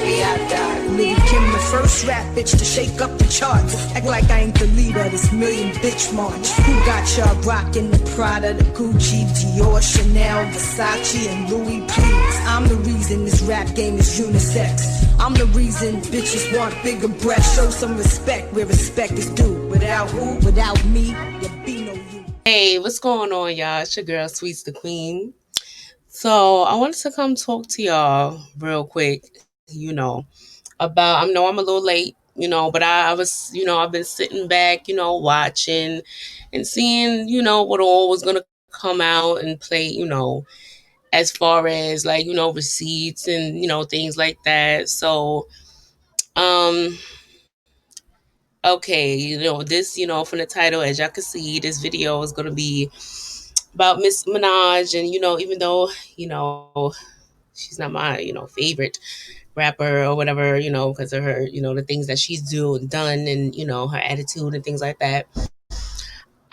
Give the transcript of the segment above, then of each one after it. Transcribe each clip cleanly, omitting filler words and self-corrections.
way I die. Lady Kim, the first rap bitch to shake up the charts. Act like I ain't the leader of this million bitch march. Who got y'all rocking the Prada, the Gucci, Dior, Chanel, Versace, and Louis? Please, I'm the reason this rap game is unisex. I'm the reason bitches want bigger breasts. Show some respect where respect is due. Without who? Without me, there be no you. Hey, what's going on, y'all? It's your girl, Sweets the Queen. So I wanted to come talk to y'all real quick, about, I know I'm a little late, but I was, I've been sitting back, watching and seeing, what all was going to come out and play, as far as like, receipts and, things like that. So, um, okay, this, from the title, as y'all can see, this video is going to be about Miss Minaj. And, even though, she's not my, favorite rapper or whatever, because of her, the things that she's done and, her attitude and things like that.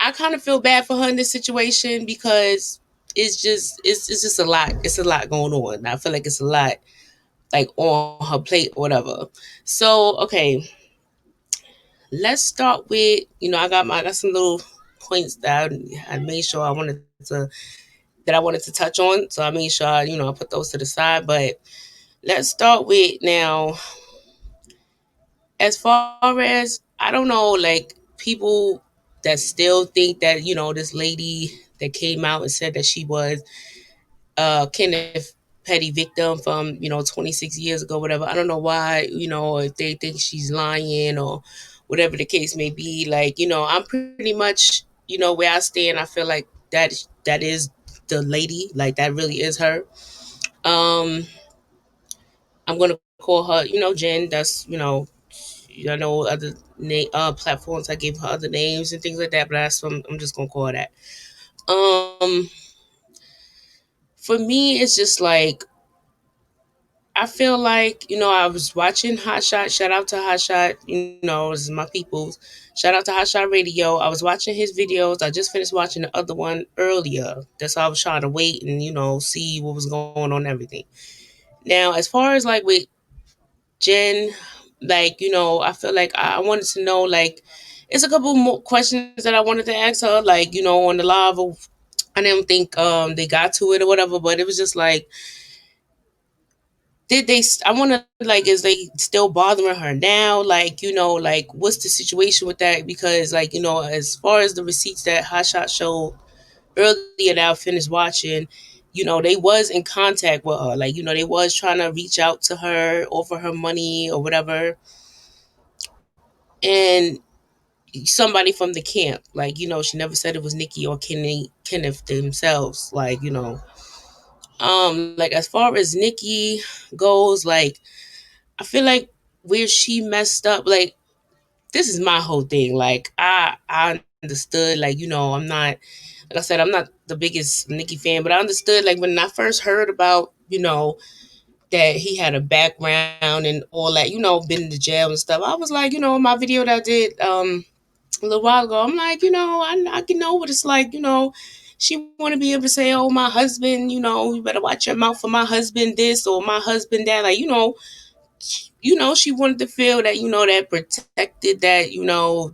I kind of feel bad for her in this situation because it's just a lot. It's a lot going on. I feel like it's a lot like on her plate or whatever. So, okay, let's start with, I got some little points that I made sure I wanted to touch on. So I made sure, I put those to the side. But let's start with now, as far as, I don't know, like people that still think that, this lady that came out and said that she was Kenneth Petty victim from, 26 years ago, whatever. I don't know why, if they think she's lying or whatever the case may be. Like, I'm pretty much, where I stand, I feel like that is the lady, like that really is her. I'm gonna call her, Jen. That's, I know other platforms I give her other names and things like that, but that's what I'm just gonna call her that. Um, for me, it's just like I feel like, I was watching Hot Shot. Shout out to Hot Shot. This is my people's. Shout out to Hot Shot Radio. I was watching his videos. I just finished watching the other one earlier. That's why I was trying to wait and, see what was going on and everything. Now, as far as like with Jen, like, I feel like I wanted to know, like, it's a couple more questions that I wanted to ask her, like, on the live. I didn't think they got to it or whatever, but it was just like, did they, I want to, like, is they still bothering her now? Like, like, what's the situation with that? Because, like, as far as the receipts that Hot Shot showed earlier that I finished watching, they was in contact with her. Like, they was trying to reach out to her, offer her money or whatever. And somebody from the camp, like, she never said it was Nicki or Kenneth themselves. Like, like as far as Nicki goes, like, I feel like where she messed up, like, this is my whole thing. Like, I understood, like, I'm not, like I said, I'm not the biggest Nicki fan, but I understood, like, when I first heard about, that he had a background and all that, been to jail and stuff. I was like, in my video that I did a little while ago, I'm like, I can know what it's like, she want to be able to say, oh, my husband, you better watch your mouth for my husband this or my husband that. Like, she wanted to feel that, that protected, that,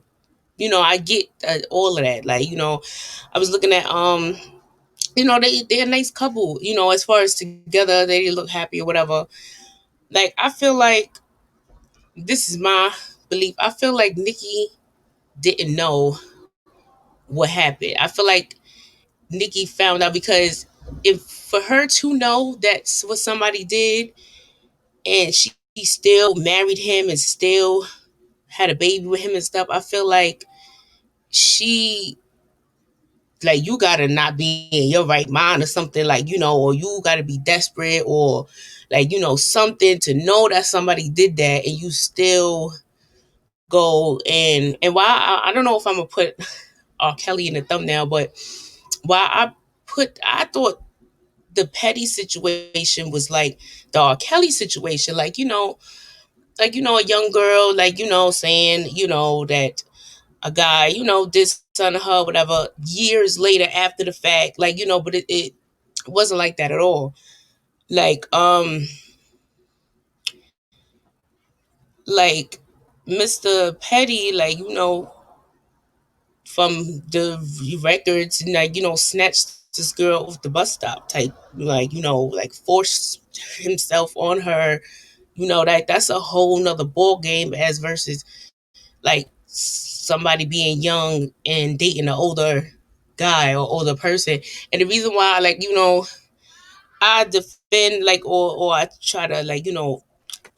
I get all of that. Like, I was looking at, they're a nice couple, as far as together, they look happy or whatever. Like, I feel like, this is my belief, I feel like Nicki didn't know what happened. I feel like Nicki found out, because if for her to know that's what somebody did, and she still married him and still had a baby with him and stuff, I feel like she, like, you gotta not be in your right mind or something, like, or you gotta be desperate, or like, something to know that somebody did that and you still go and why I don't know if I'm gonna put R. Kelly in the thumbnail, but why I thought the Petty situation was like the R. Kelly situation, like, like, a young girl, like, saying, that a guy, did something to her, whatever, years later after the fact, like, but it wasn't like that at all. Like, like Mr. Petty, like, from the records, and like, snatched this girl off the bus stop type, like, like forced himself on her, that's a whole nother ball game as versus like somebody being young and dating an older guy or older person. And the reason why, like, I defend, like, or I try to, like,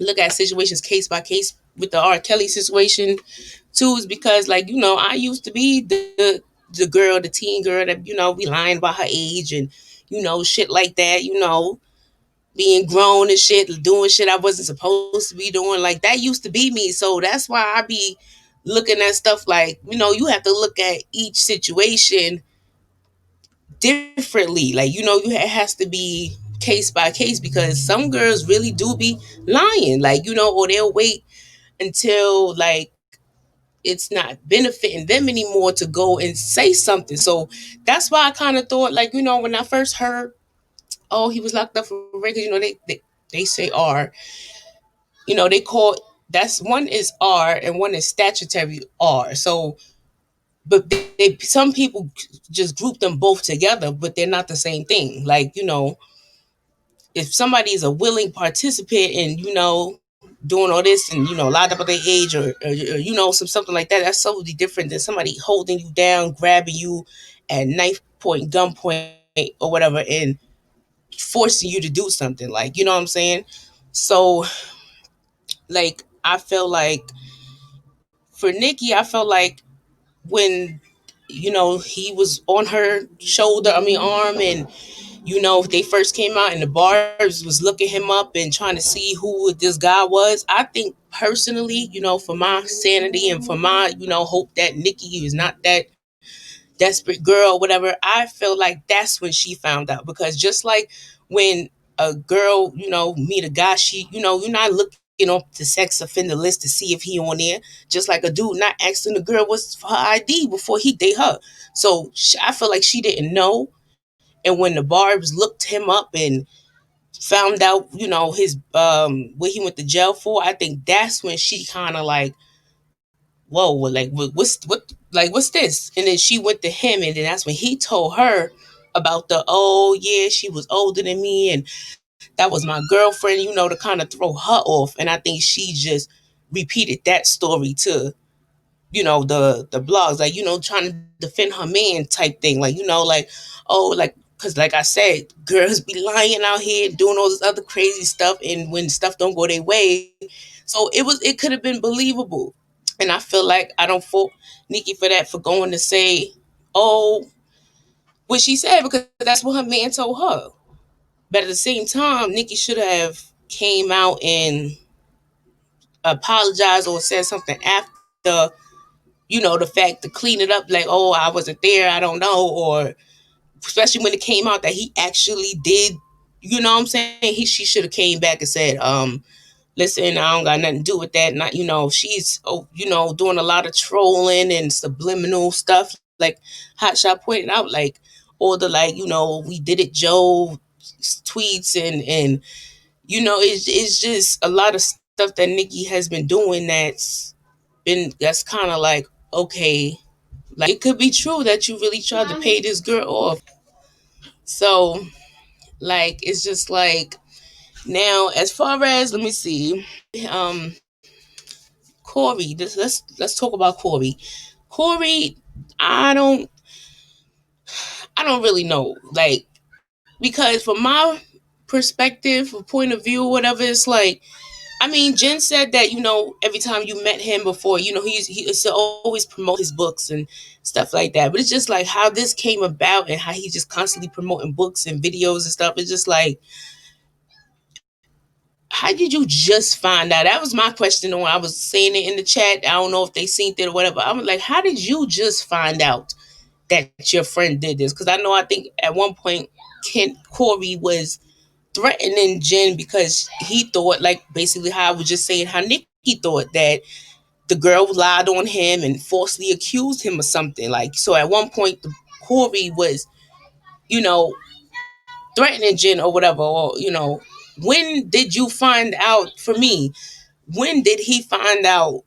look at situations case by case with the R. Kelly situation too, is because, like, I used to be the girl, the teen girl that, be lying about her age and, shit like that, being grown and shit, doing shit I wasn't supposed to be doing. Like, that used to be me. So that's why I be looking at stuff like, you have to look at each situation differently. Like, it has to be case by case, because some girls really do be lying, like, or they'll wait until, like, it's not benefiting them anymore to go and say something. So that's why I kind of thought, like, when I first heard, oh, he was locked up for records, they say R, they call, that's one is R and one is statutory R. So, but some people just group them both together, but they're not the same thing. Like, if somebody is a willing participant and, doing all this and, lied about their age, or something like that, that's totally different than somebody holding you down, grabbing you at knife point, gunpoint, or whatever, and forcing you to do something, like, you know what I'm saying? So, like, I feel like for Nicki, I felt like when, he was on her shoulder, I mean arm, and, they first came out and the bars was looking him up and trying to see who this guy was. I think personally, for my sanity and for my, hope that Nicki is not that desperate girl, whatever, I feel like that's when she found out. Because just like when a girl, meet a guy, she, you're not looking up the sex offender list to see if he on there. Just like a dude not asking the girl what's her ID before he date her. So I feel like she didn't know. And when the Barbs looked him up and found out, his what he went to jail for, I think that's when she kind of like, whoa, well, like, what's this? And then she went to him, and then that's when he told her about the, oh yeah, she was older than me, and that was my girlfriend, to kind of throw her off. And I think she just repeated that story to, the blogs, like, trying to defend her man type thing, like, like, oh, like, because like I said, girls be lying out here doing all this other crazy stuff, and when stuff don't go their way, so it could have been believable. And I feel like I don't fault Nicki for that, for going to say, oh, what she said, because that's what her man told her. But at the same time, Nicki should have came out and apologized or said something after, the fact, to clean it up, like, oh, I wasn't there, I don't know, or especially when it came out that he actually did, what I'm saying? She should have came back and said, listen, I don't got nothing to do with that. Not, she's, oh, doing a lot of trolling and subliminal stuff, like Hotshot pointed out, like all the, like, we did it, Joe tweets, and it's just a lot of stuff that Nicki has been doing that's kind of like, okay, like, it could be true that you really tried to pay this girl off. So, like, it's just like, now, as far as, let me see, um Corey, let's talk about Corey. Corey, I don't I don't really know, like, because from my perspective or point of view, whatever, it's like, I mean, Jen said that, every time you met him before, he used to always promote his books and stuff like that. But it's just like how this came about and how he's just constantly promoting books and videos and stuff. It's just like, how did you just find out? That was my question when I was saying it in the chat. I don't know if they seen it or whatever. I was like, how did you just find out that your friend did this? Because I think at one point, Corey was threatening Jen because he thought, like, basically how I was just saying, how Nicki thought that the girl lied on him and falsely accused him of something. Like, so at one point, Corey was, you know, threatening Jen or whatever. Or, when did you find out, for me, when did he find out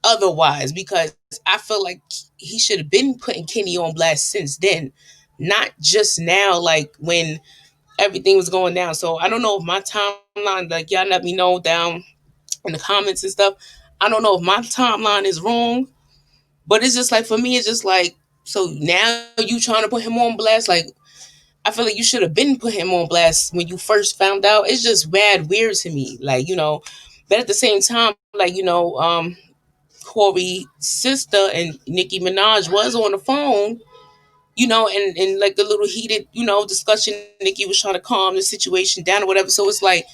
otherwise? Because I feel like he should have been putting Kenny on blast since then, not just now, like when everything was going down. So I don't know if my timeline, like y'all let me know down in the comments and stuff. I don't know if my timeline is wrong, but it's just like for me, it's just like, so now you trying to put him on blast? Like I feel like you should have been put him on blast when you first found out. It's just bad weird to me, like but at the same time, like Corey's sister and Nicki Minaj was on the phone, and like the little heated, discussion. Nicki was trying to calm the situation down or whatever. So it's like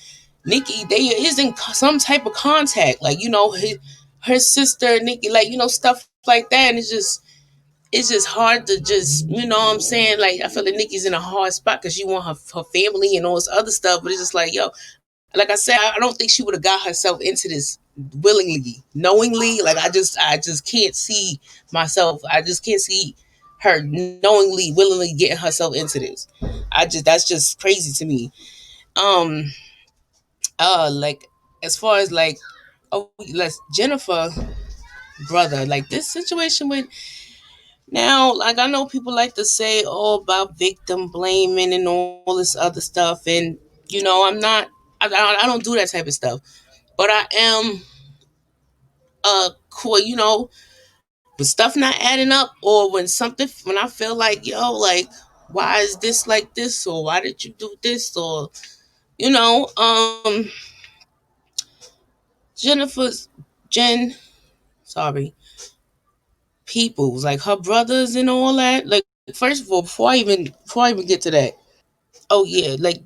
Nicki, they is in some type of contact, like her sister Nicki, like stuff like that, and it's just hard to just what I'm saying. Like I feel like Nicki's in a hard spot because she want her family and all this other stuff, but it's just like like I said, I don't think she would have got herself into this willingly, knowingly. Like I just can't see myself. I just can't see her knowingly, willingly getting herself into this. That's just crazy to me. Um, like as far as like, oh, let's Jennifer brother, like this situation with now, like I know people like to say, oh, about victim blaming and all this other stuff, and I'm not, I don't do that type of stuff. But I am cool, when stuff not adding up, or when I feel like like why is this like this, or why did you do this, or you know, um, Jennifer's Jen, sorry, people's like her brothers and all that. Like first of all, before I even get to that, oh yeah, like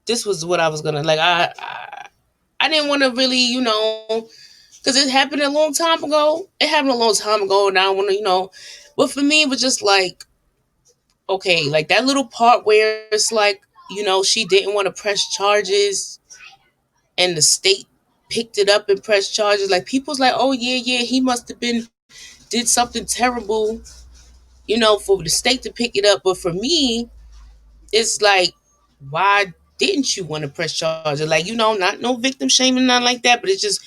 this was what I was gonna like. I didn't want to really because it happened a long time ago. It happened a long time ago, and I want to But for me, it was just like okay, like that little part where it's like she didn't want to press charges, and the state picked it up and pressed charges. Like people's like, oh yeah, yeah, he must have been did something terrible, for the state to pick it up. But for me, it's like, why didn't you want to press charges? Like, not no victim shaming, nothing like that. But it's just,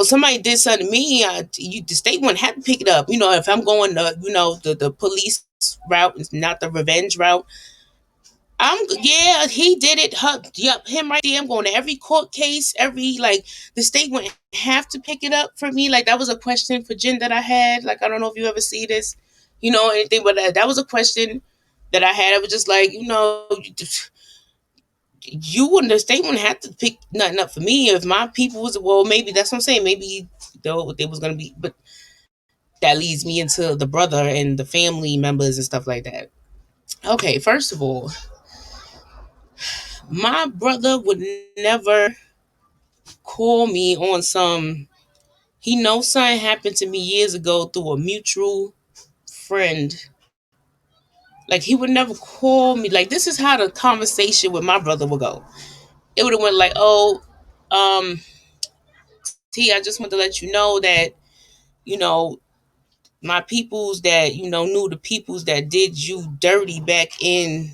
somebody did something to me. The state wouldn't have to pick it up. If I'm going the, the police route, not the revenge route. Yeah, he did it. Yep, him right there. I'm going to every court case, every like the state wouldn't have to pick it up for me. Like that was a question for Jen that I had. Like I don't know if you ever see this, anything, but that was a question that I had. I was just like, you wouldn't, the state wouldn't have to pick nothing up for me if my people was, well, maybe that's what I'm saying. Maybe though they was gonna be, but that leads me into the brother and the family members and stuff like that. Okay, first of all, my brother would never call me on some. He knows something happened to me years ago through a mutual friend. Like he would never call me. Like this is how the conversation with my brother would go. It would have went like, oh, um, T, I just want to let you know that you know my peoples that knew the peoples that did you dirty back in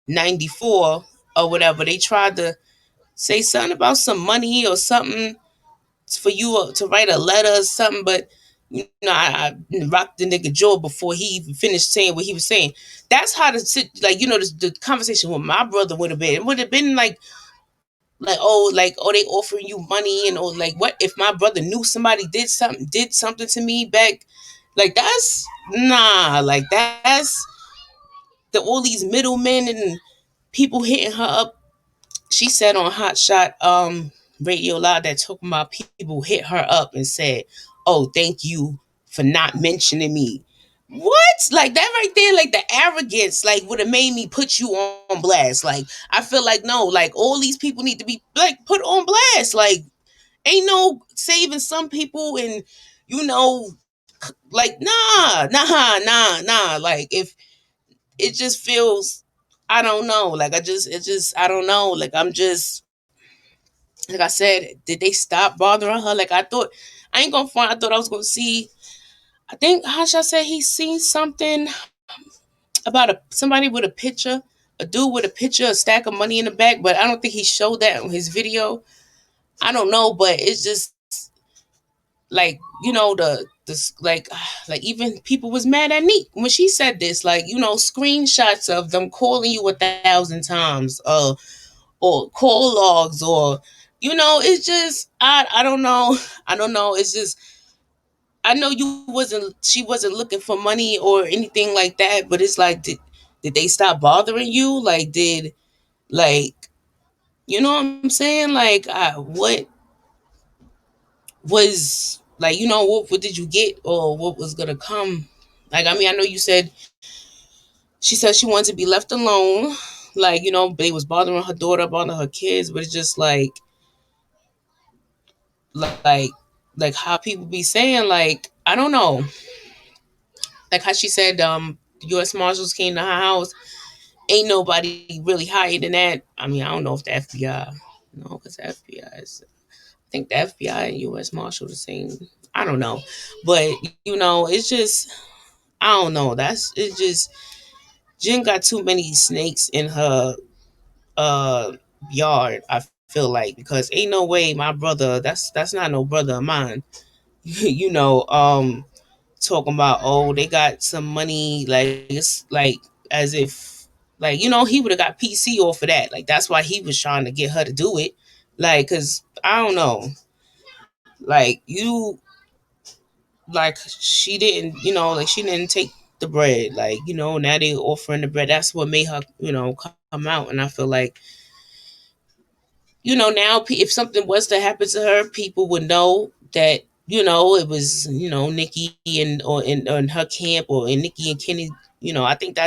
'94 or whatever. They tried to say something about some money or something for you to write a letter or something, but I rocked the nigga jaw before he even finished saying what he was saying. That's how like the conversation with my brother would have been. It would have been like, oh, they offering you money, and like, what if my brother knew somebody did something to me back? Like that's nah, like that's all these middlemen and people hitting her up. She said on Hot Shot Radio Live that talking about people hit her up and said, "Oh, thank you for not mentioning me." What? Like that right there, like the arrogance, like would have made me put you on blast. Like I feel like no, like all these people need to be like put on blast. Like ain't no saving some people, and like nah. Like if it just feels, I don't know. Like I don't know. Like I'm just like I said, did they stop bothering her? Like I thought, I ain't gonna find. I thought I was gonna see. I think Hasha said he seen something about somebody with a picture, a dude with a picture, a stack of money in the back, but I don't think he showed that on his video. I don't know, but it's just like like like even people was mad at Neek when she said this, like screenshots of them calling you 1,000 times, or call logs, or it's just I don't know. I don't know. It's just I know you wasn't she wasn't looking for money or anything like that, but it's like did they stop bothering you? Like did like you know what I'm saying? Like what was like what did you get or what was gonna come? Like I mean I know you said she said she wanted to be left alone. Like they was bothering her daughter, bothering her kids, but it's just like like how people be saying, like I don't know, like how she said U.S. Marshals came to her house. Ain't nobody really higher than that. I mean I don't know if the FBI, no, because the FBI is, I think the FBI and U.S. Marshal the same. I don't know, but it's just I don't know. That's it's just Jen got too many snakes in her uh yard. I feel like, because ain't no way my brother. That's not no brother of mine. Talking about, oh, they got some money, like it's like as if like he would have got PC off of that. Like that's why he was trying to get her to do it. Like, cause I don't know, like like she didn't, like she didn't take the bread. Like now they offering the bread. That's what made her, come out. And I feel like now if something was to happen to her, people would know that it was Nikki and her camp, or in Nikki and Kenny. I think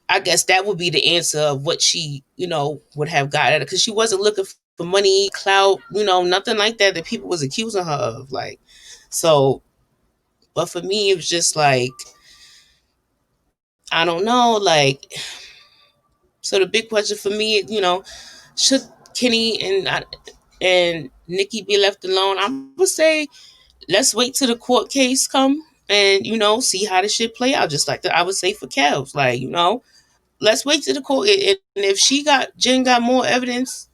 I guess that would be the answer of what she would have got at it, because she wasn't looking for money, clout, nothing like that people was accusing her of. Like, so, but for me, it was just like I don't know, like, so the big question for me, should Kenny and Nikki be left alone? I would say let's wait till the court case come and see how the shit play out. Just like I would say for Kels, like let's wait till the court. And if Jen got more evidence,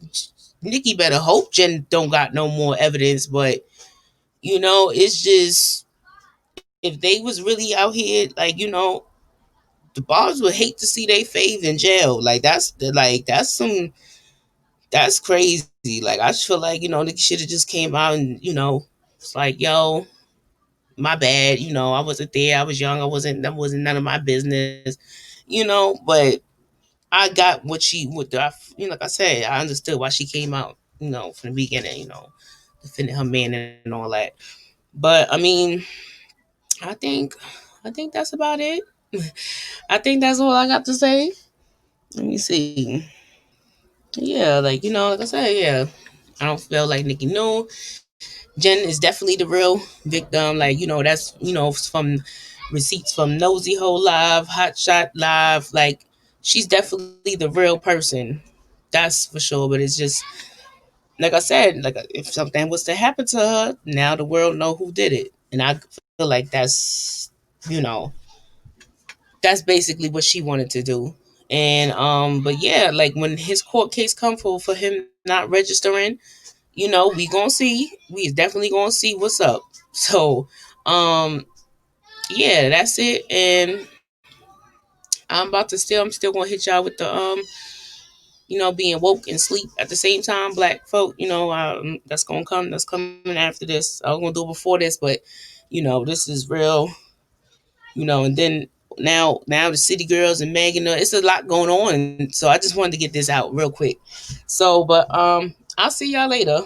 Nikki better hope Jen don't got no more evidence. But it's just if they was really out here, like the bars would hate to see they fave in jail. Like that's some that's crazy. Like I just feel like Nikki should have just came out and it's like, yo, my bad. I wasn't there. I was young. That wasn't none of my business. But I got what she would do. Like I said, I understood why she came out. From the beginning. Defending her man and all that. But I mean, I think, I think that's about it. I think that's all I got to say. Let me see. Yeah, like like I said, yeah. I don't feel like Nikki knew. Jen is definitely the real victim. Like, that's, from receipts from Nosy Hole Live, Hot Shot Live. Like, she's definitely the real person. That's for sure. But it's just, like I said, like if something was to happen to her, now the world know who did it. And I feel like you know, that's basically what she wanted to do. And but yeah, like when his court case come for him not registering, we gonna see. We definitely gonna see what's up. So, um, yeah, that's it. And I'm still gonna hit y'all with the being woke and sleep at the same time. Black folk, that's gonna come. That's coming after this. I was gonna do it before this, but this is real. And then now the city girls and Megan, it's a lot going on. So I just wanted to get this out real quick. So, but I'll see y'all later.